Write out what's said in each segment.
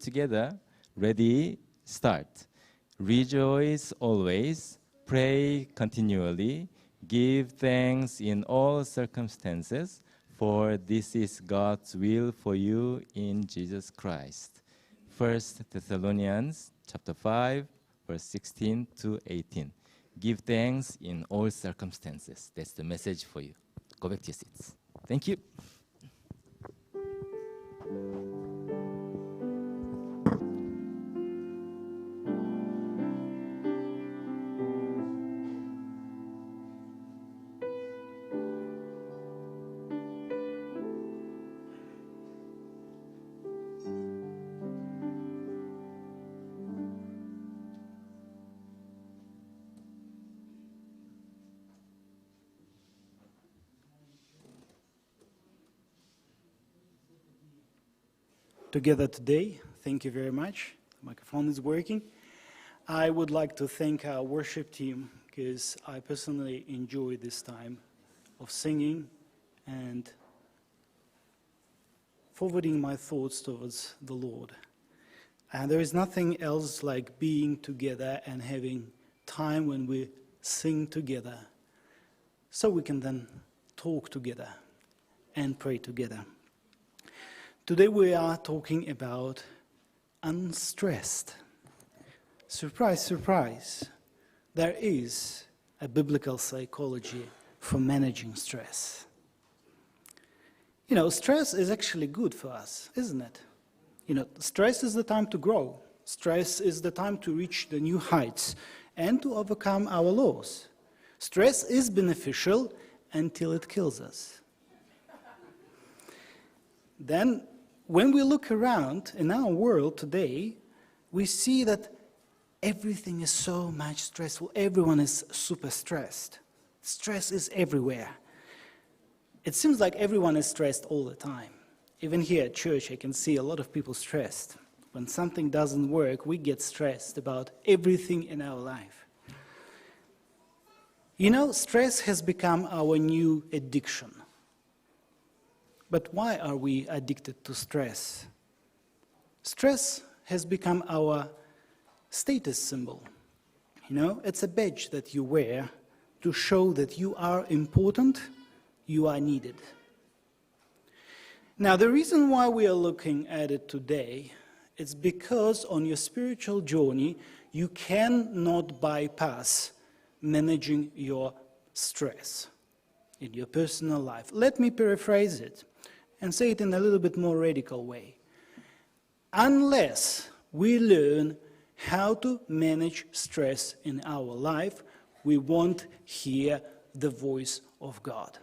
Together, ready, start. Rejoice always, pray continually, give thanks in all circumstances, for this is God's will for you in Jesus Christ. 1 Thessalonians chapter 5, verse 16 to 18. Give thanks in all circumstances. That's the message for you. Go back to your seats. Thank you. Together today. Thank you very much. The microphone is working. I would like to thank our worship team because I personally enjoy this time of singing and forwarding my thoughts towards the Lord. And there is nothing else like being together and having time when we sing together so we can then talk together and pray together. Today we are talking about unstressed. Surprise, surprise. There is a biblical psychology for managing stress. You know, stress is actually good for us, isn't it? You know, stress is the time to grow. Stress is the time to reach the new heights and to overcome our lows. Stress is beneficial until it kills us. Then, when we look around in our world today, we see that everything is so much stressful. Everyone is super stressed. Stress is everywhere. It seems like everyone is stressed all the time. Even here at church, I can see a lot of people stressed. When something doesn't work, we get stressed about everything in our life. You know, stress has become our new addiction. But why are we addicted to stress? Stress has become our status symbol. You know, it's a badge that you wear to show that you are important, you are needed. Now, the reason why we are looking at it today is because on your spiritual journey, you cannot bypass managing your stress in your personal life. Let me paraphrase it and say it in a little bit more radical way. Unless we learn how to manage stress in our life, we won't hear the voice of God.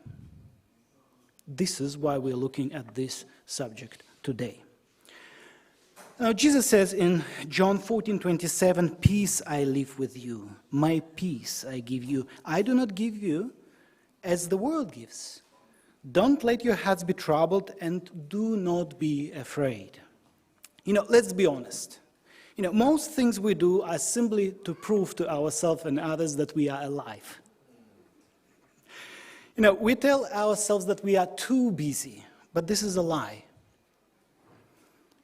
This is why we're looking at this subject today. Now, Jesus says in John 14:27, "Peace I leave with you, my peace I give you. I do not give you as the world gives. Don't let your hearts be troubled and do not be afraid." You know, let's be honest. You know, most things we do are simply to prove to ourselves and others that we are alive. You know, we tell ourselves that we are too busy, but this is a lie.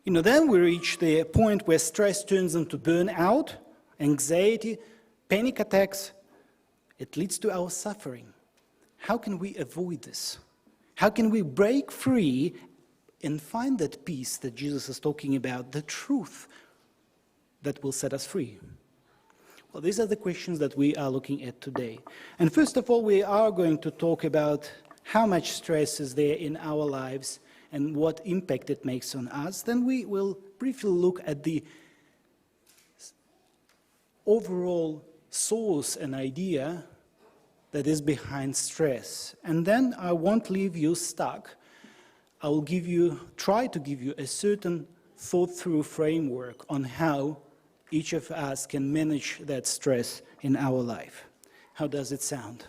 You know, then we reach the point where stress turns into burnout, anxiety, panic attacks. It leads to our suffering. How can we avoid this? How can we break free and find that peace that Jesus is talking about, the truth that will set us free? Well, these are the questions that we are looking at today. And first of all, we are going to talk about how much stress is there in our lives and what impact it makes on us. Then we will briefly look at the overall source and idea that is behind stress. And then I won't leave you stuck. I will try to give you a certain thought-through framework on how each of us can manage that stress in our life. How does it sound?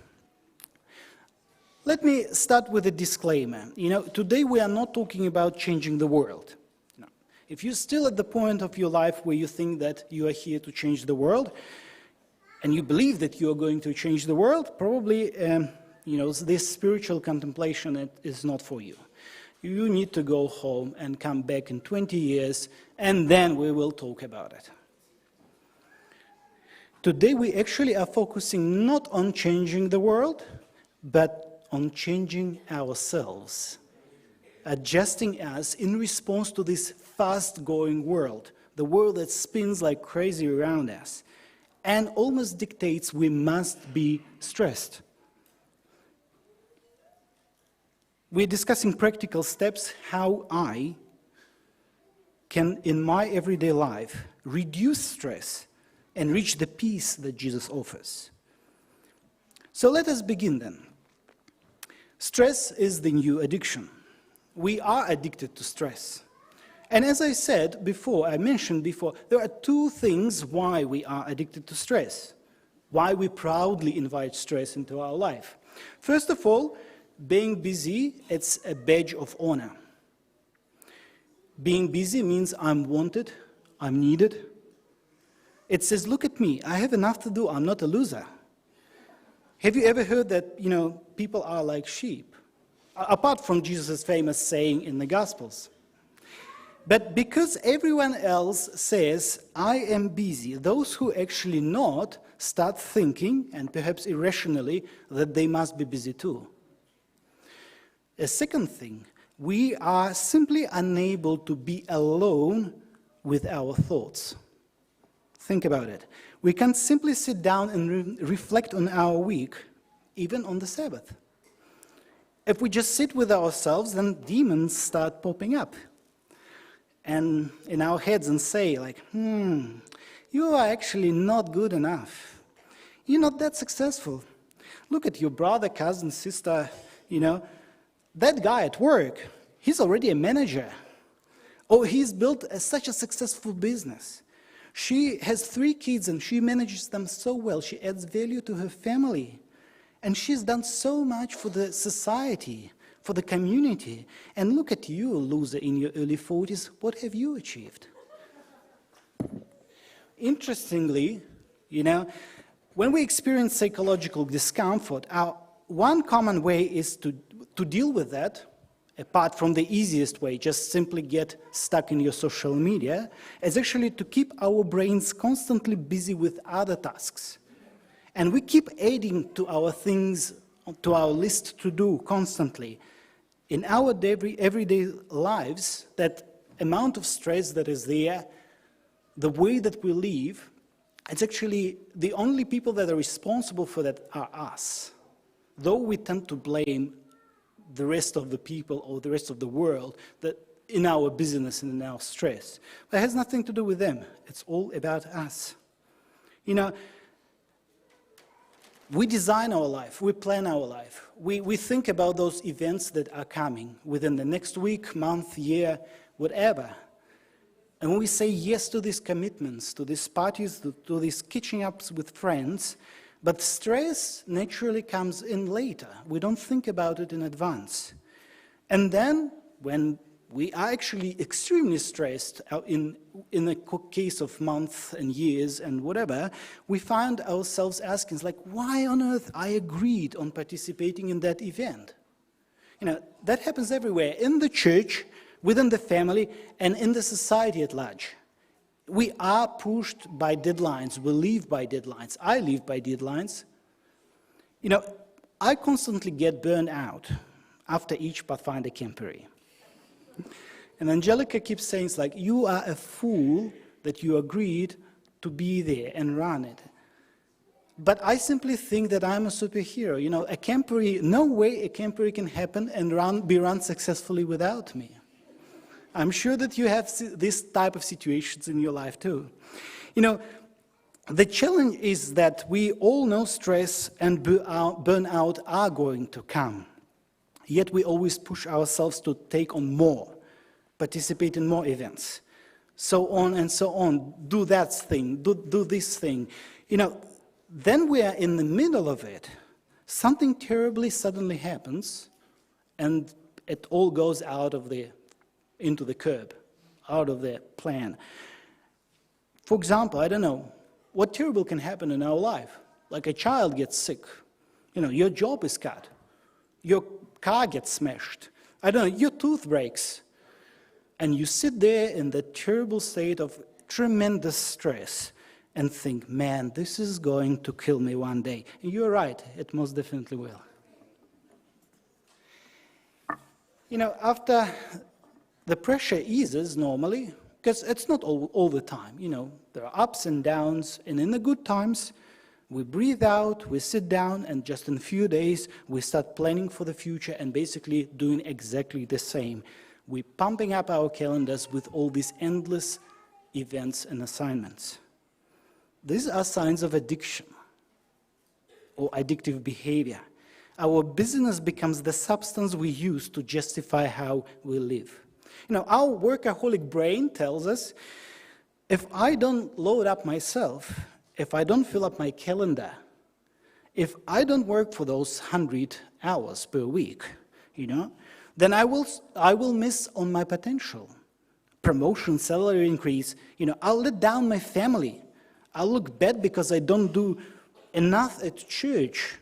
Let me start with a disclaimer. You know, today we are not talking about changing the world. No. If you're still at the point of your life where you think that you are here to change the world, and you believe that you are going to change the world, probably, you know, this spiritual contemplation is not for you. You need to go home and come back in 20 years, and then we will talk about it. Today we actually are focusing not on changing the world, but on changing ourselves, adjusting us in response to this fast-going world, the world that spins like crazy around us, and almost dictates we must be stressed. We're discussing practical steps how I can, in my everyday life, reduce stress and reach the peace that Jesus offers. So let us begin then. Stress is the new addiction. We are addicted to stress. And as I said before, I mentioned before, there are two things why we are addicted to stress, why we proudly invite stress into our life. First of all, being busy, it's a badge of honor. Being busy means I'm wanted, I'm needed. It says, look at me, I have enough to do, I'm not a loser. Have you ever heard that, people are like sheep? Apart from Jesus' famous saying in the Gospels. But because everyone else says, I am busy, those who actually not start thinking, and perhaps irrationally, that they must be busy too. A second thing, we are simply unable to be alone with our thoughts. Think about it. We can't simply sit down and reflect on our week, even on the Sabbath. If we just sit with ourselves, then demons start popping up and in our heads and say, like, you are actually not good enough. You're not that successful. Look at your brother, cousin, sister, that guy at work, he's already a manager. Or he's built such a successful business. She has 3 kids and she manages them so well. She adds value to her family. And she's done so much for the society, for the community. And look at you, loser in your early 40s. What have you achieved? Interestingly, when we experience psychological discomfort, one common way is to deal with that, apart from the easiest way, just simply get stuck in your social media, is actually to keep our brains constantly busy with other tasks. And we keep adding to our things, to our list to do constantly. In our everyday lives, that amount of stress that is there, the way that we live, it's actually the only people that are responsible for that are us. Though we tend to blame the rest of the people or the rest of the world that in our busyness and in our stress. But it has nothing to do with them. It's all about us. We design our life, we plan our life. We think about those events that are coming within the next week, month, year, whatever. And when we say yes to these commitments, to these parties, to these catching ups with friends, but stress naturally comes in later. We don't think about it in advance. And then, when we are actually extremely stressed in the case of months and years and whatever, we find ourselves asking, why on earth I agreed on participating in that event? That happens everywhere, in the church, within the family, and in the society at large. We are pushed by deadlines. We live by deadlines. I live by deadlines. I constantly get burned out after each Pathfinder camporee. And Angelica keeps saying, you are a fool that you agreed to be there and run it. But I simply think that I'm a superhero. A camporee, no way a camporee can happen and be run successfully without me. I'm sure that you have this type of situations in your life too. The challenge is that we all know stress and burnout are going to come. Yet we always push ourselves to take on more, participate in more events, so on and so on, do that thing, do this thing. Then we are in the middle of it. Something terribly suddenly happens, and it all goes into the curb, out of the plan. For example, I don't know, what terrible can happen in our life? Like a child gets sick, your job is cut, your car gets smashed, I don't know, your tooth breaks, and you sit there in that terrible state of tremendous stress and think, man, this is going to kill me one day. And you're right, it most definitely will. After the pressure eases normally, because it's not all the time, there are ups and downs, and in the good times, we breathe out, we sit down, and just in a few days, we start planning for the future and basically doing exactly the same. We're pumping up our calendars with all these endless events and assignments. These are signs of addiction or addictive behavior. Our business becomes the substance we use to justify how we live. Our workaholic brain tells us, if I don't load up myself, if I don't fill up my calendar, if I don't work for those 100 hours per week, then I will miss on my potential. Promotion, salary increase, I'll let down my family. I'll look bad because I don't do enough at church.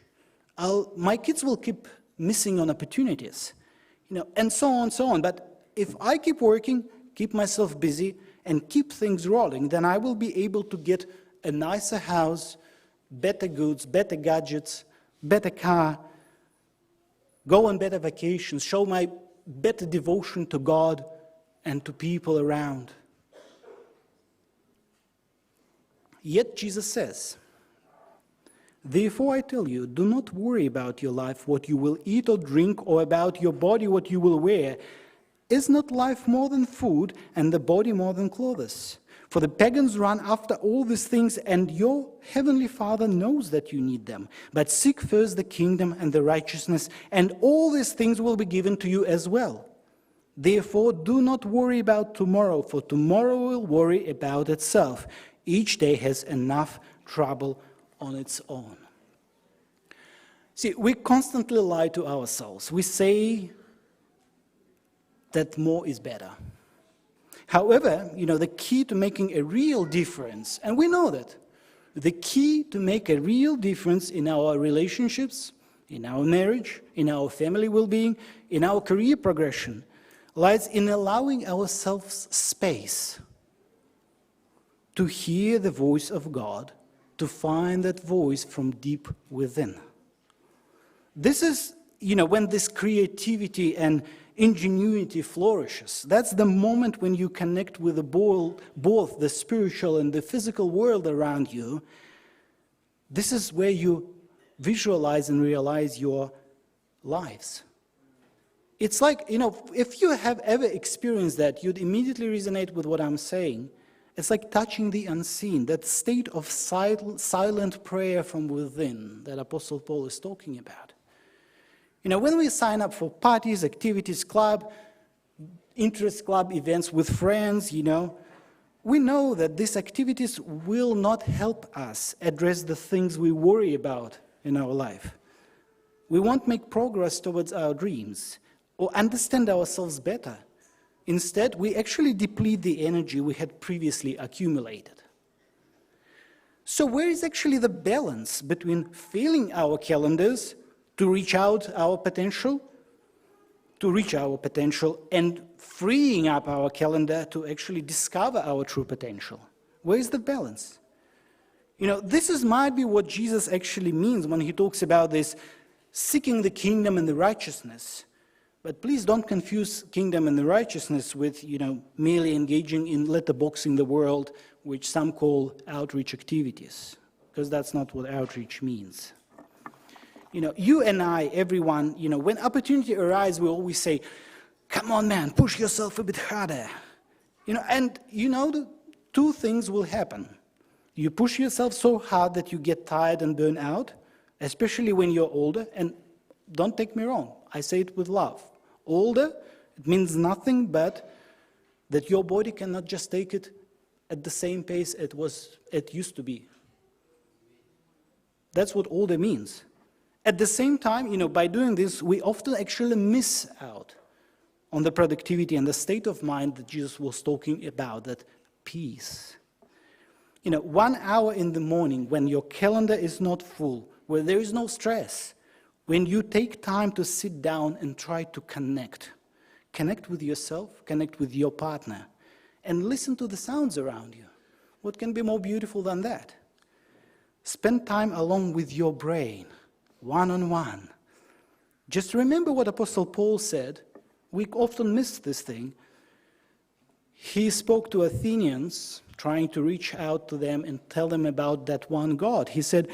My kids will keep missing on opportunities, and so on. But if I keep working, keep myself busy, and keep things rolling, then I will be able to get a nicer house, better goods, better gadgets, better car, go on better vacations, show my better devotion to God and to people around. Yet Jesus says, therefore I tell you, do not worry about your life, what you will eat or drink, or about your body, what you will wear. Is not life more than food, and the body more than clothes? For the pagans run after all these things, and your heavenly Father knows that you need them. But seek first the kingdom and the righteousness, and all these things will be given to you as well. Therefore, do not worry about tomorrow, for tomorrow will worry about itself. Each day has enough trouble on its own. See, we constantly lie to ourselves. We say that more is better. However, the key to making a real difference, and we know that, the key to make a real difference in our relationships, in our marriage, in our family well-being, in our career progression, lies in allowing ourselves space to hear the voice of God, to find that voice from deep within. This is, when this creativity and ingenuity flourishes. That's the moment when you connect with both the spiritual and the physical world around you. This is where you visualize and realize your lives. It's like, if you have ever experienced that, you'd immediately resonate with what I'm saying. It's like touching the unseen, that state of silent prayer from within that Apostle Paul is talking about. When we sign up for parties, activities, club, interest club events with friends, we know that these activities will not help us address the things we worry about in our life. We won't make progress towards our dreams or understand ourselves better. Instead, we actually deplete the energy we had previously accumulated. So where is actually the balance between filling our calendars to reach our potential, and freeing up our calendar to actually discover our true potential? Where is the balance? This might be what Jesus actually means when he talks about this seeking the kingdom and the righteousness. But please don't confuse kingdom and the righteousness with, merely engaging in letterboxing the world, which some call outreach activities, because that's not what outreach means. You and I, everyone, when opportunity arises, we always say, come on, man, push yourself a bit harder. The two things will happen. You push yourself so hard that you get tired and burn out, especially when you're older. And don't take me wrong, I say it with love. Older, it means nothing but that your body cannot just take it at the same pace it used to be. That's what older means. At the same time, by doing this, we often actually miss out on the productivity and the state of mind that Jesus was talking about, that peace. 1 hour in the morning when your calendar is not full, where there is no stress, when you take time to sit down and try to connect, Connect with yourself, connect with your partner, and listen to the sounds around you. What can be more beautiful than that? Spend time along with your brain, one-on-one. Just remember what Apostle Paul said. We often miss this thing. He spoke to Athenians, trying to reach out to them and tell them about that one God. He said,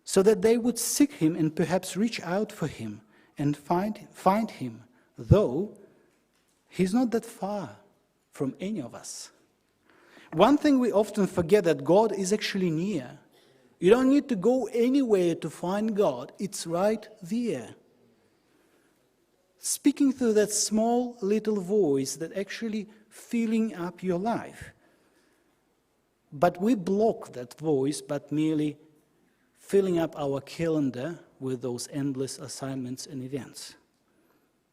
so that they would seek him and perhaps reach out for him and find him, though he's not that far from any of us. One thing we often forget, that God is actually near. You don't need to go anywhere to find God. It's right there. Speaking through that small little voice that actually filling up your life. But we block that voice by merely filling up our calendar with those endless assignments and events,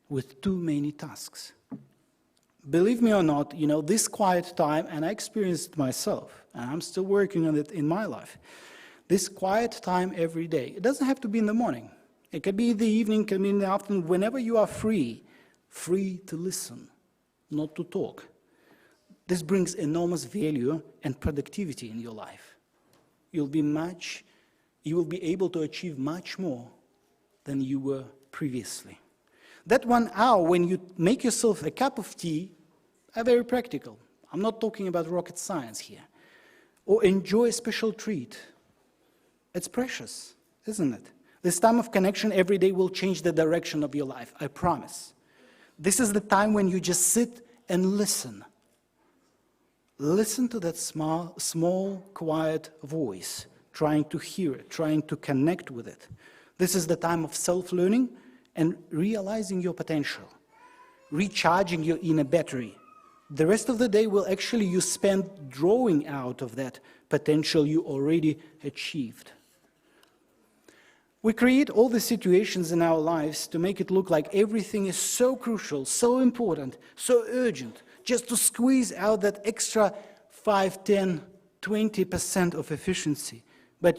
with too many tasks. Believe me or not, this quiet time, and I experienced it myself, and I'm still working on it in my life, this quiet time every day. It doesn't have to be in the morning. It can be in the evening, it can be in the afternoon, whenever you are free to listen, not to talk. This brings enormous value and productivity in your life. You will be able to achieve much more than you were previously. That 1 hour when you make yourself a cup of tea are very practical. I'm not talking about rocket science here. Or enjoy a special treat. It's precious, isn't it? This time of connection every day will change the direction of your life, I promise. This is the time when you just sit and listen. Listen to that small, quiet voice, trying to hear it, trying to connect with it. This is the time of self-learning and realizing your potential, recharging your inner battery. The rest of the day will actually you spend drawing out of that potential you already achieved. We create all the situations in our lives to make it look like everything is so crucial, so important, so urgent, just to squeeze out that extra 5, 10, 20% of efficiency. But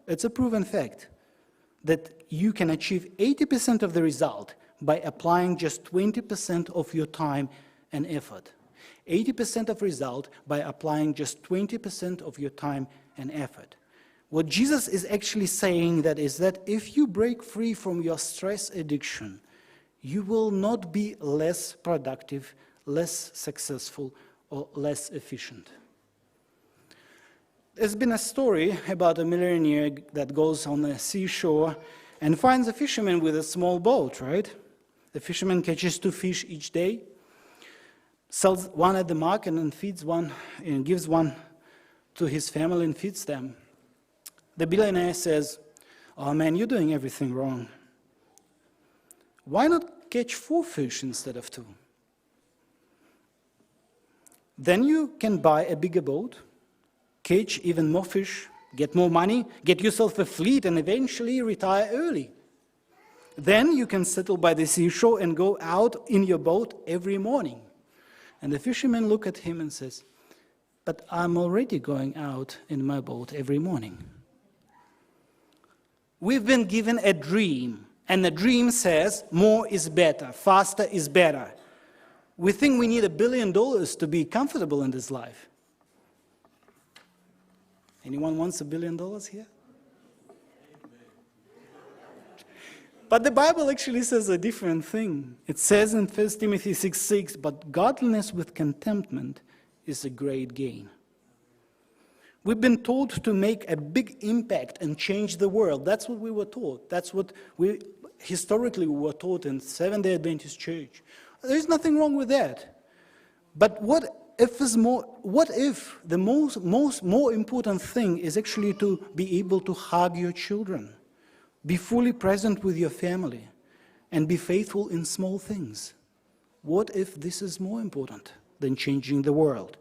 it's a proven fact that you can achieve 80% of the result by applying just 20% of your time and effort. 80% of result by applying just 20% of your time and effort. What Jesus is actually saying is that if you break free from your stress addiction, you will not be less productive, less successful, or less efficient. There's been a story about a millionaire that goes on the seashore and finds a fisherman with a small boat, right? The fisherman catches 2 fish each day, sells one at the market and feeds one and gives one to his family and feeds them. The billionaire says, "Oh man, you're doing everything wrong. Why not catch 4 fish instead of 2? Then you can buy a bigger boat, catch even more fish, get more money, get yourself a fleet, and eventually retire early. Then you can settle by the seashore and go out in your boat every morning." And the fisherman looks at him and says, "But I'm already going out in my boat every morning." We've been given a dream, and the dream says more is better, faster is better. We think we need $1 billion to be comfortable in this life. Anyone wants $1 billion here? But the Bible actually says a different thing. It says in 1 Timothy 6:6, "But godliness with contentment is a great gain." We've been told to make a big impact and change the world. That's what we were taught. That's what historically we were taught in Seventh-day Adventist Church. There's nothing wrong with that. But what if the more important thing is actually to be able to hug your children, be fully present with your family, and be faithful in small things? What if this is more important than changing the world?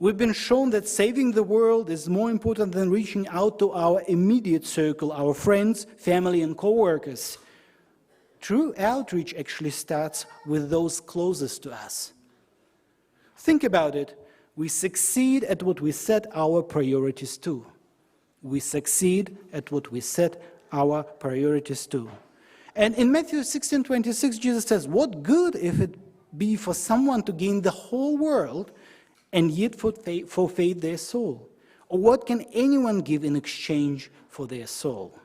We've been shown that saving the world is more important than reaching out to our immediate circle, our friends, family, and co-workers. True outreach actually starts with those closest to us. Think about it. We succeed at what we set our priorities to. We succeed at what we set our priorities to. And in Matthew 16:26, Jesus says, "What good if it be for someone to gain the whole world and yet forfeit their soul? Or what can anyone give in exchange for their soul?"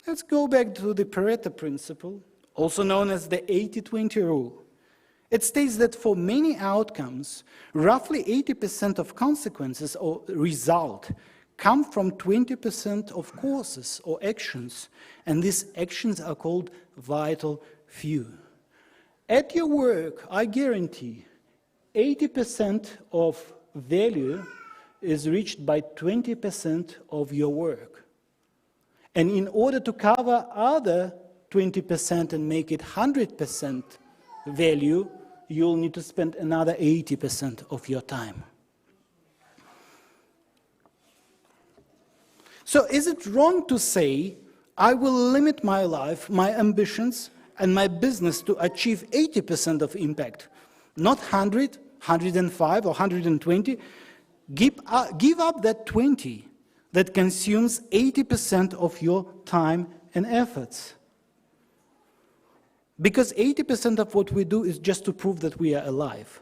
Let's go back to the Pareto principle, also known as the 80-20 rule. It states that for many outcomes, roughly 80% of consequences or result come from 20% of causes or actions, and these actions are called vital few. At your work, I guarantee 80% of value is reached by 20% of your work. And in order to cover other 20% and make it 100% value, you'll need to spend another 80% of your time. So is it wrong to say, I will limit my life, my ambitions, and my business to achieve 80% of impact, not 100, 105, or 120? Give up that 20 that consumes 80% of your time and efforts. Because 80% of what we do is just to prove that we are alive.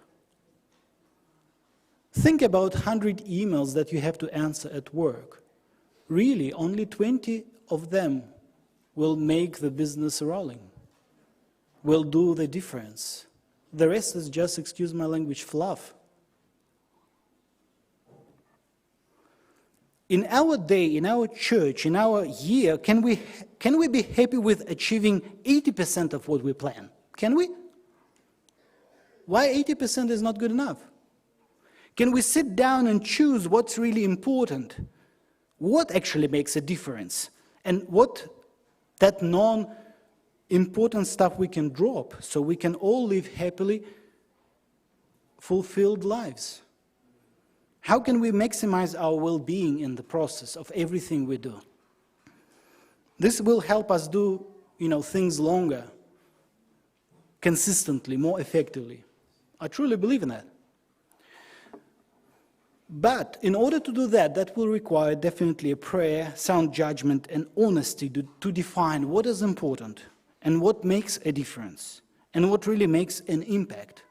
Think about 100 emails that you have to answer at work. Really, only 20 of them will make the business rolling, will do the difference. The rest is just, excuse my language, fluff. In our day, in our church, in our year, can we be happy with achieving 80% of what we plan? Can we? Why 80% is not good enough? Can we sit down and choose what's really important? What actually makes a difference? And what that non-important stuff we can drop so we can all live happily, fulfilled lives? How can we maximize our well-being in the process of everything we do? This will help us do, things longer, consistently, more effectively. I truly believe in that. But in order to do that, that will require definitely a prayer, sound judgment, and honesty to define what is important and what makes a difference and what really makes an impact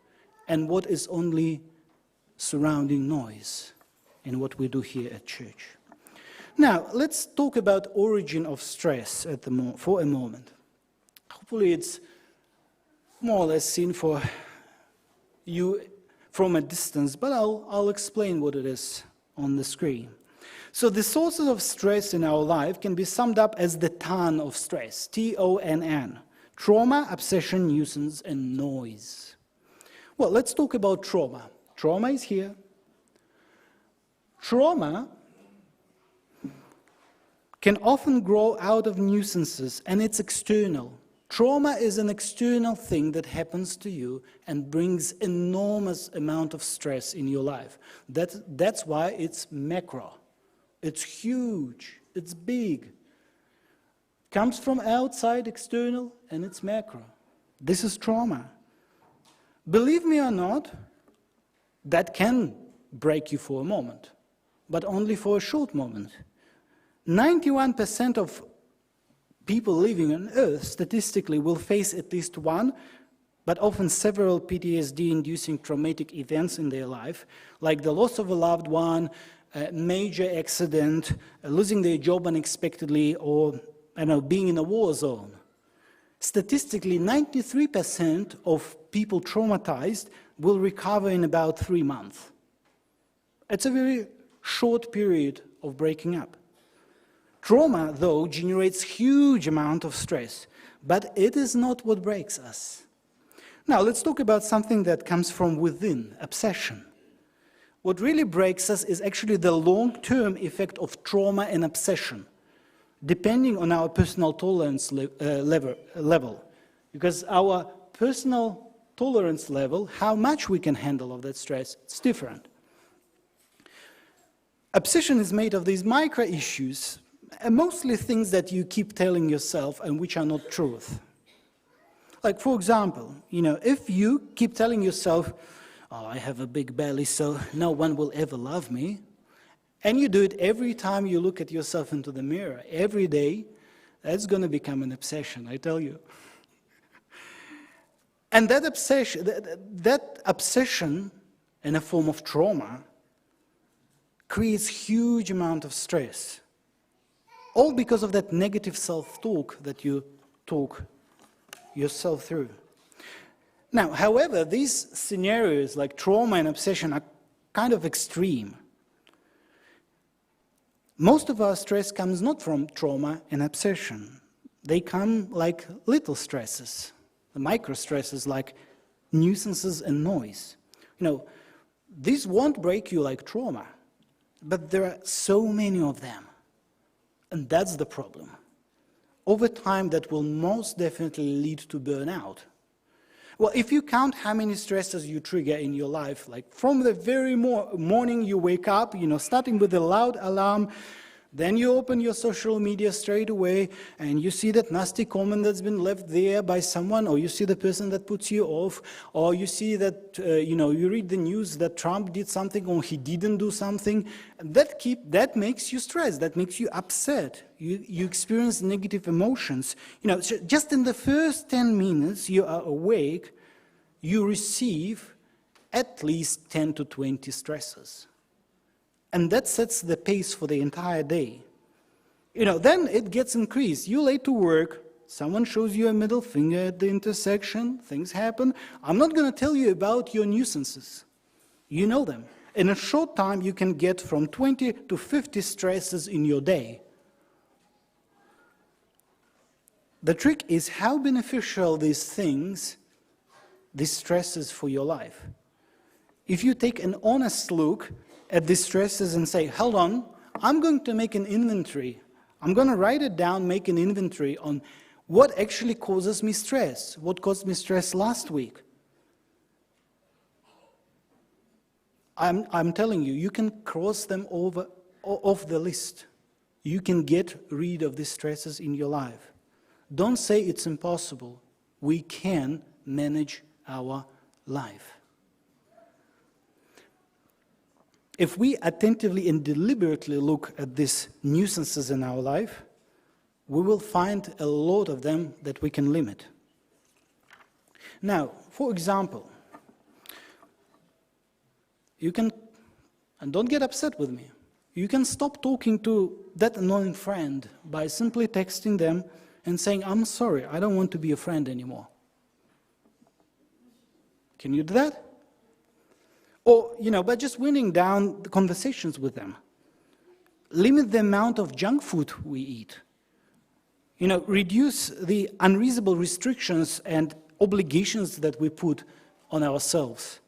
and what is only surrounding noise in what we do here at church. Now, let's talk about origin of stress for a moment. Hopefully it's more or less seen for you from a distance, but I'll explain what it is on the screen. So the sources of stress in our life can be summed up as the ton of stress, T-O-N-N. Trauma, obsession, nuisance, and noise. Well, let's talk about trauma. Trauma is here. Trauma can often grow out of nuisances, and it's external. Trauma is an external thing that happens to you and brings enormous amount of stress in your life. That's why it's macro. It's huge. It's big. Comes from outside, external, and it's macro. This is trauma. Believe me or not, that can break you for a moment, but only for a short moment. 91% of people living on Earth statistically will face at least one, but often several PTSD-inducing traumatic events in their life, like the loss of a loved one, a major accident, losing their job unexpectedly, or being in a war zone. Statistically, 93% of people traumatized will recover in about 3 months. It's a very short period of breaking up. Trauma, though, generates huge amount of stress, but it is not what breaks us. Now, let's talk about something that comes from within, obsession. What really breaks us is actually the long-term effect of trauma and obsession, depending on our personal tolerance level. Because our personal tolerance level, how much we can handle of that stress, it's different. Obsession is made of these micro issues, and mostly things that you keep telling yourself and which are not truth. Like, for example, if you keep telling yourself, oh, I have a big belly, so no one will ever love me, and you do it every time you look at yourself into the mirror, every day, that's going to become an obsession, I tell you. And that obsession in a form of trauma creates huge amount of stress. All because of that negative self-talk that you talk yourself through. Now, however, these scenarios like trauma and obsession are kind of extreme. Most of our stress comes not from trauma and obsession. They come like little stresses, the micro stresses like nuisances and noise. These won't break you like trauma, but there are so many of them. And that's the problem. Over time, that will most definitely lead to burnout. Well, if you count how many stresses you trigger in your life, like from the very morning you wake up, starting with a loud alarm, then you open your social media straight away and you see that nasty comment that's been left there by someone, or you see the person that puts you off, or you see that, you read the news that Trump did something or he didn't do something. That makes you stressed, that makes you upset. You experience negative emotions. Just in the first 10 minutes you are awake, you receive at least 10 to 20 stresses. And that sets the pace for the entire day. Then it gets increased. You're late to work, someone shows you a middle finger at the intersection, things happen. I'm not going to tell you about your nuisances. You know them. In a short time, you can get from 20 to 50 stresses in your day. The trick is how beneficial these stresses for your life. If you take an honest look at these stresses and say, hold on, I'm going to make an inventory. I'm going to write it down, make an inventory on what actually causes me stress, what caused me stress last week. I'm telling you, you can cross them off the list. You can get rid of these stresses in your life. Don't say it's impossible. We can manage our life. If we attentively and deliberately look at these nuisances in our life, we will find a lot of them that we can limit. Now, for example, you can, and don't get upset with me, you can stop talking to that annoying friend by simply texting them and saying, I'm sorry, I don't want to be a friend anymore. Can you do that? Or, by just winding down the conversations with them. Limit the amount of junk food we eat. Reduce the unreasonable restrictions and obligations that we put on ourselves.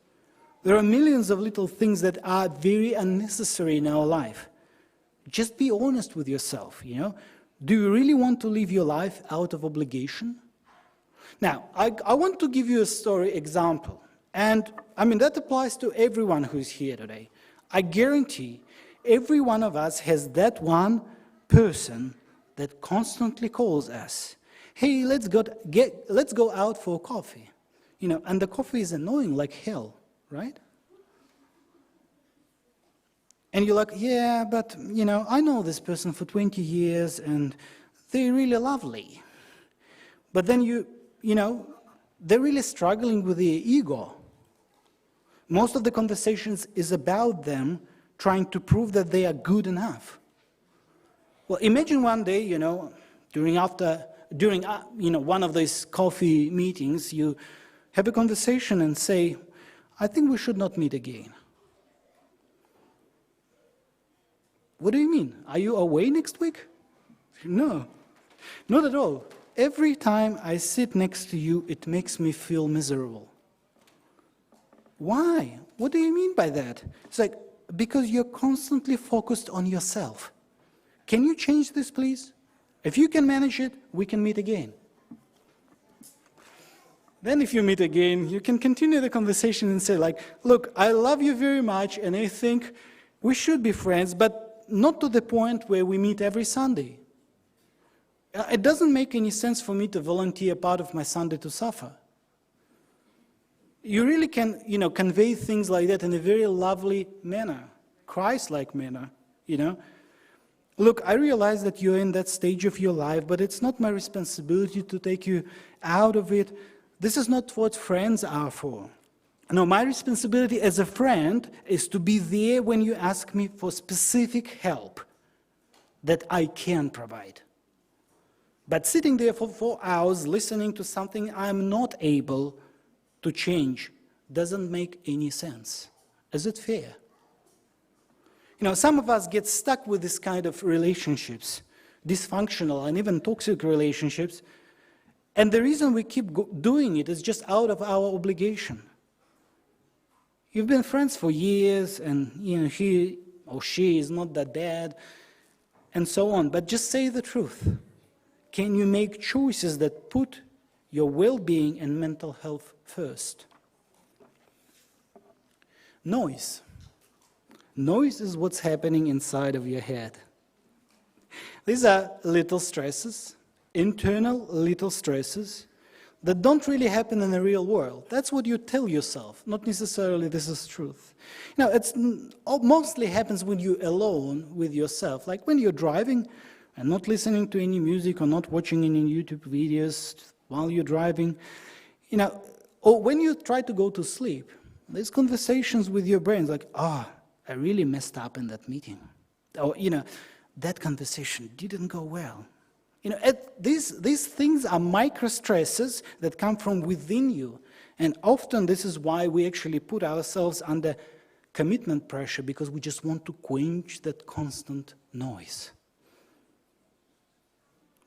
There are millions of little things that are very unnecessary in our life. Just be honest with yourself, Do you really want to live your life out of obligation? Now, I want to give you a story example. And, that applies to everyone who's here today. I guarantee every one of us has that one person that constantly calls us. Hey, let's go out for coffee. And the coffee is annoying like hell, right? And you're like, yeah, but, I know this person for 20 years and they're really lovely. But then they're really struggling with their ego. Most of the conversations is about them trying to prove that they are good enough. Well, imagine one day, during one of these coffee meetings, you have a conversation and say, I think we should not meet again. What do you mean? Are you away next week? No, not at all. Every time I sit next to you, it makes me feel miserable. Why? What do you mean by that? It's like, because you're constantly focused on yourself. Can you change this, please? If you can manage it, we can meet again. Then if you meet again, you can continue the conversation and say look, I love you very much and I think we should be friends, but not to the point where we meet every Sunday. It doesn't make any sense for me to volunteer part of my Sunday to suffer. You really can, convey things like that in a very lovely manner, Christ-like manner, Look, I realize that you're in that stage of your life, but it's not my responsibility to take you out of it. This is not what friends are for. No, my responsibility as a friend is to be there when you ask me for specific help that I can provide. But sitting there for 4 hours listening to something I'm not able to change doesn't make any sense. Is it fair? Some of us get stuck with this kind of relationships, dysfunctional and even toxic relationships, and the reason we keep doing it is just out of our obligation. You've been friends for years, and he or she is not that bad, and so on, but just say the truth. Can you make choices that put your well-being and mental health first? Noise. Noise is what's happening inside of your head. These are little stresses, internal little stresses, that don't really happen in the real world. That's what you tell yourself, not necessarily this is truth. It mostly happens when you're alone with yourself, like when you're driving and not listening to any music or not watching any YouTube videos while you're driving. Or when you try to go to sleep, there's conversations with your brain like, I really messed up in that meeting. Or, that conversation didn't go well. These things are micro stresses that come from within you. And often this is why we actually put ourselves under commitment pressure, because we just want to quench that constant noise.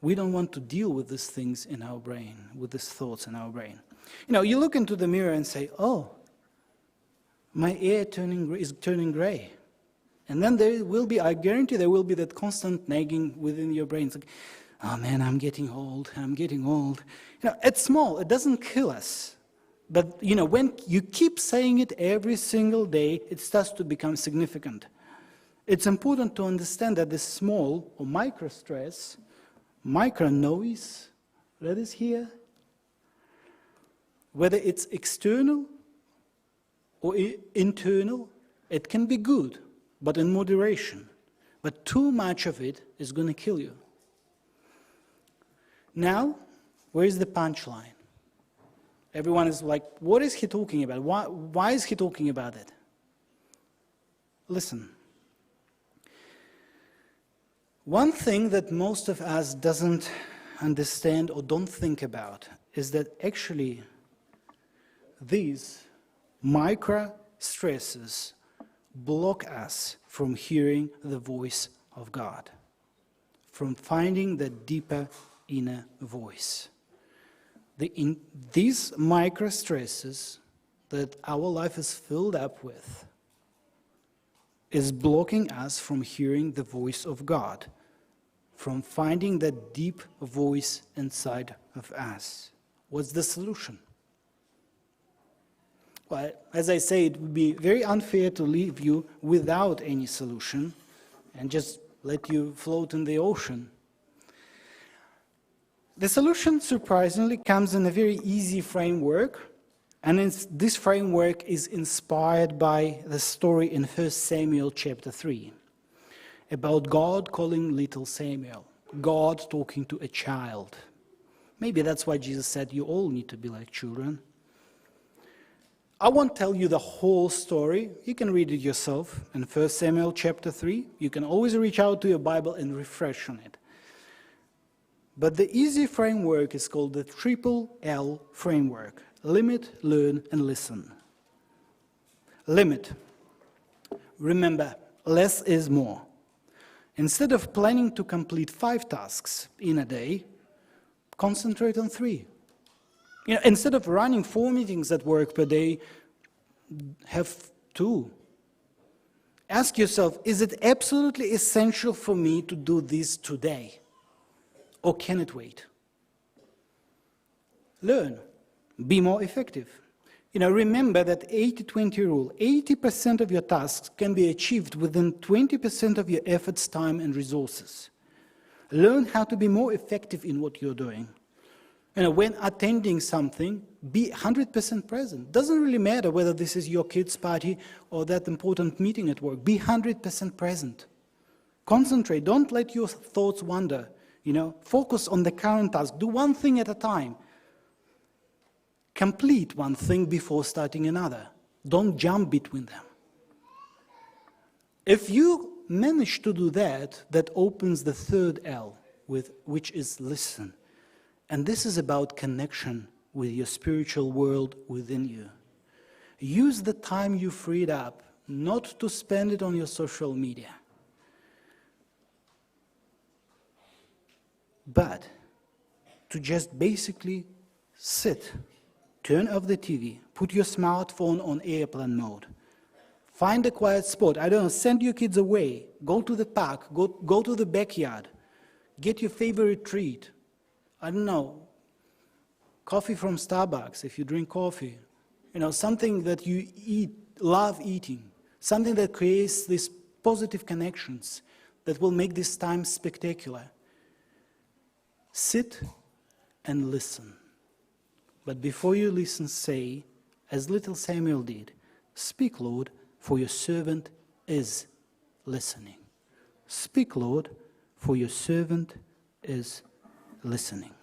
We don't want to deal with these things in our brain, with these thoughts in our brain. You look into the mirror and say, my hair is turning gray. And then I guarantee there will be that constant nagging within your brain. It's like, oh man, I'm getting old. It's small, it doesn't kill us. But, when you keep saying it every single day, it starts to become significant. It's important to understand that this small or micro stress, micro noise that is here, whether it's external or internal, it can be good, but in moderation. But too much of it is going to kill you. Now, where is the punchline? Everyone is like, what is he talking about? Why is he talking about it? Listen. One thing that most of us doesn't understand or don't think about is that actually these micro stresses block us from hearing the voice of God, from finding the deeper inner voice. These micro stresses that our life is filled up with is blocking us from hearing the voice of God, from finding that deep voice inside of us. What's the solution? Well, as I say, it would be very unfair to leave you without any solution and just let you float in the ocean. The solution, surprisingly, comes in a very easy framework, and this framework is inspired by the story in 1 Samuel chapter 3 about God calling little Samuel, God talking to a child. Maybe that's why Jesus said you all need to be like children. I won't tell you the whole story. You can read it yourself in 1 Samuel chapter 3. You can always reach out to your Bible and refresh on it. But the easy framework is called the triple L framework. Limit, learn, and listen. Limit. Remember, less is more. Instead of planning to complete 5 tasks in a day, concentrate on 3. Instead of running 4 meetings at work per day, have 2. Ask yourself, is it absolutely essential for me to do this today? Or can it wait? Learn. Be more effective. Remember that 80-20 rule. 80% of your tasks can be achieved within 20% of your efforts, time, and resources. Learn how to be more effective in what you're doing. When attending something, be 100% present. Doesn't really matter whether this is your kid's party or that important meeting at work. Be 100% present. Concentrate. Don't let your thoughts wander. Focus on the current task. Do one thing at a time. Complete one thing before starting another. Don't jump between them. If you manage to do that, that opens the third L, which is listen. And this is about connection with your spiritual world within you. Use the time you freed up not to spend it on your social media, but to just basically sit, turn off the TV, put your smartphone on airplane mode, find a quiet spot. I don't know, send your kids away, go to the park, go to the backyard, get your favorite treat. I don't know, coffee from Starbucks if you drink coffee. Something that you love eating, something that creates these positive connections that will make this time spectacular. Sit and listen. But before you listen, say, as little Samuel did, "Speak, Lord, for your servant is listening." Speak, Lord, for your servant is listening.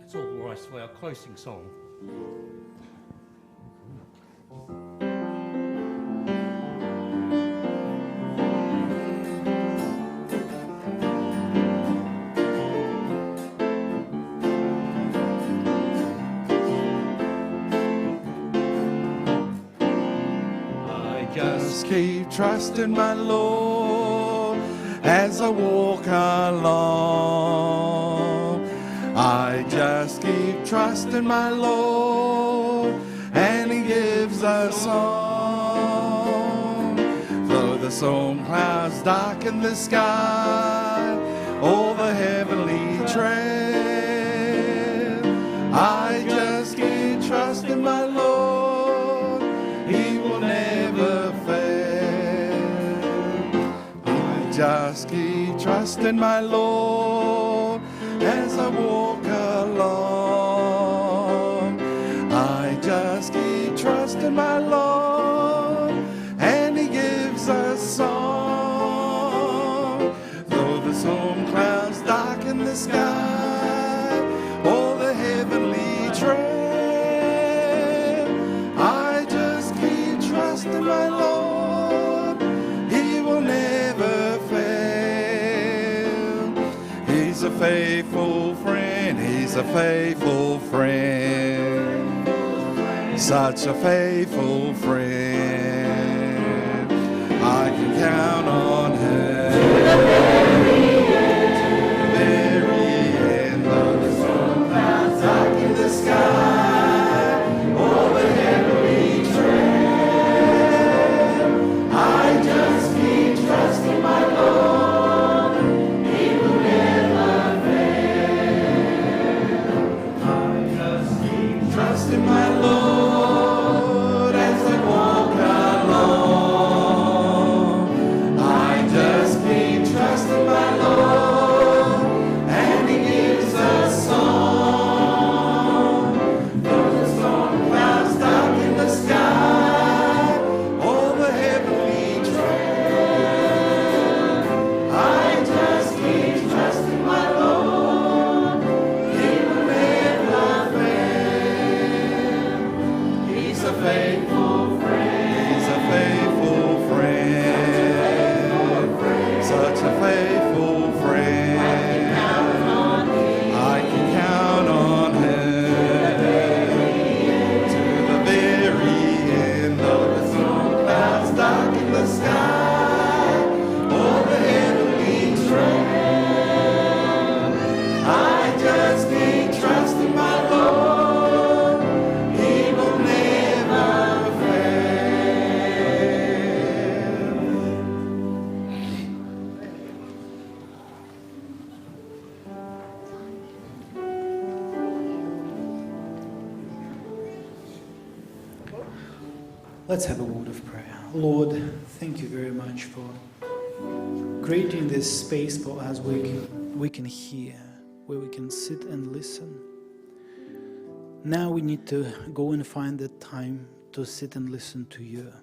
It's all right for our closing song. I just keep trusting my Lord as I walk along. I just keep trusting my Lord, and He gives a song. Though the storm clouds darken the sky, all the heavenly tread, I just keep trusting my Lord, He will never fail. I just keep trusting my Lord as I walk along. I just keep trusting my Lord, and He gives us song. Though the storm clouds darken the sky, all the heavenly tread, I just keep trusting my Lord, He will never fail. He's a faithful friend, He's a faithful friend, such a faithful friend. I can count on her. To the very end of the storm clouds darken the sky, all the heavenly tread, I just keep trusting my Lord, He will never fail. I just keep trusting my Lord as I walk along. Let's have a word of prayer. Lord, thank you very much for creating this space for us where we can hear, where we can sit and listen. Now we need to go and find the time to sit and listen to you,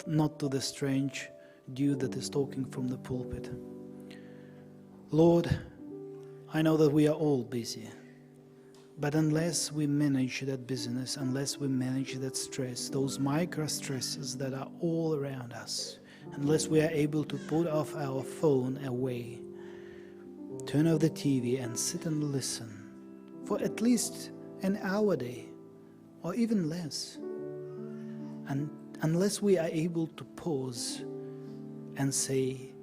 not to the strange dude that is talking from the pulpit. Lord, I know that we are all busy, but unless we manage that busyness, unless we manage that stress, those micro stresses that are all around us, unless we are able to put off our phone away, turn off the TV and sit and listen for at least an hour a day, or even less, and unless we are able to pause and say,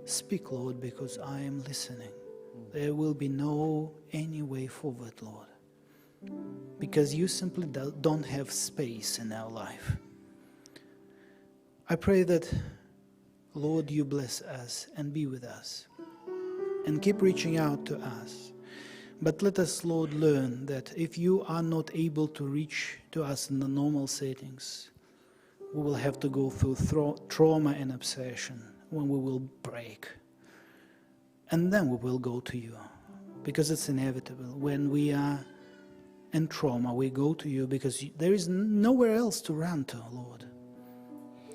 speak, Lord, because I am listening, there will be no any way forward, Lord, because you simply don't have space in our life. I pray that, Lord, you bless us and be with us and keep reaching out to us. But let us, Lord, learn that if you are not able to reach to us in the normal settings, we will have to go through trauma and obsession when we will break. And then we will go to you, because it's inevitable. When we are in trauma, we go to you because there is nowhere else to run to, Lord.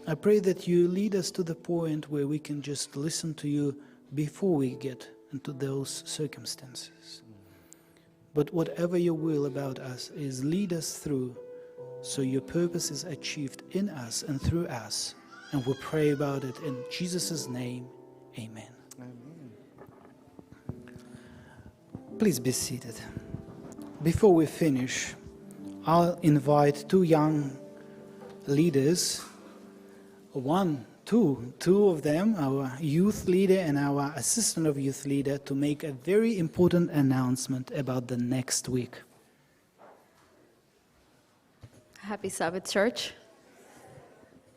I pray that you lead us to the point where we can just listen to you before we get into those circumstances. But whatever your will about us is, lead us through so your purpose is achieved in us and through us. And we pray about it in Jesus' name. Amen. Amen. Please be seated. Before we finish, I'll invite two young leaders, two of them, our youth leader and our assistant of youth leader, to make a very important announcement about the next week. Happy Sabbath, church.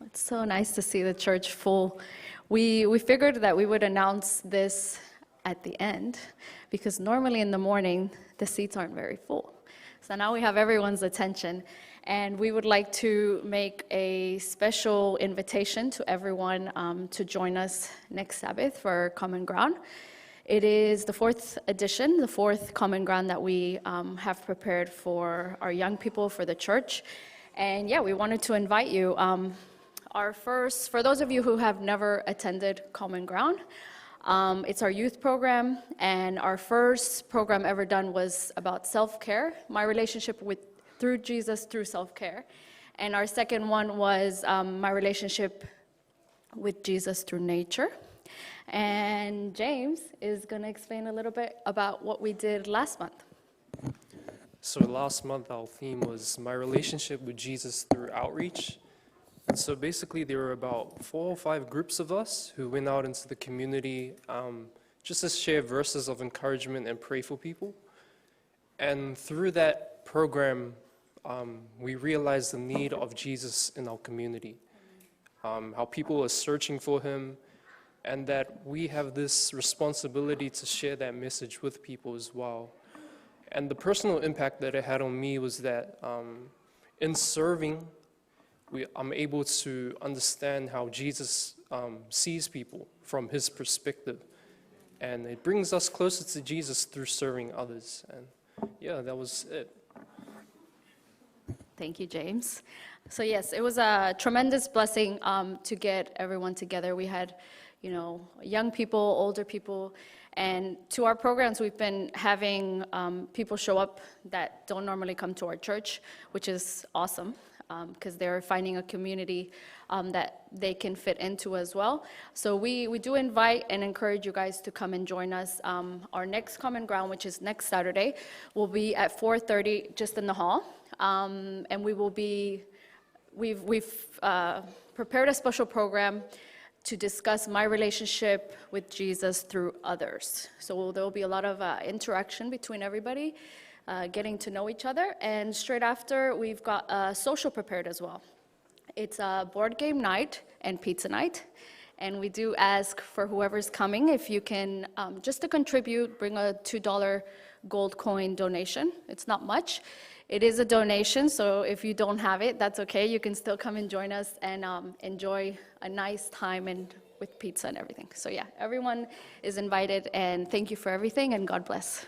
It's so nice to see the church full. We figured that we would announce this at the end, because normally in the morning, the seats aren't very full. So now we have everyone's attention, and we would like to make a special invitation to everyone to join us next Sabbath for Common Ground. It is the fourth edition, the fourth Common Ground that we have prepared for our young people, for the church. And yeah, we wanted to invite you. For those of you who have never attended Common Ground, it's our youth program, and our first program ever done was about self-care, my relationship through Jesus through self-care. And our second one was my relationship with Jesus through nature. And James is going to explain a little bit about what we did last month. So last month our theme was my relationship with Jesus through outreach. And so basically there were about 4 or 5 groups of us who went out into the community just to share verses of encouragement and pray for people. And through that program, we realized the need of Jesus in our community, how people are searching for him, and that we have this responsibility to share that message with people as well. And the personal impact that it had on me was that in serving, I'm able to understand how Jesus sees people from his perspective. And it brings us closer to Jesus through serving others. And yeah, that was it. Thank you, James. So yes, it was a tremendous blessing to get everyone together. We had, young people, older people, and to our programs, we've been having people show up that don't normally come to our church, which is awesome, because they're finding a community that they can fit into as well. So we do invite and encourage you guys to come and join us. Our next Common Ground, which is next Saturday, will be at 4:30 just in the hall. And we've prepared a special program to discuss my relationship with Jesus through others. So there will be a lot of interaction between everybody, getting to know each other. And straight after, we've got a social prepared as well. It's a board game night and pizza night. And we do ask for whoever's coming, if you can, just to contribute, bring a $2 gold coin donation. It's not much. It is a donation, so if you don't have it, that's okay. You can still come and join us and enjoy a nice time and with pizza and everything. So yeah, everyone is invited, and thank you for everything, and God bless.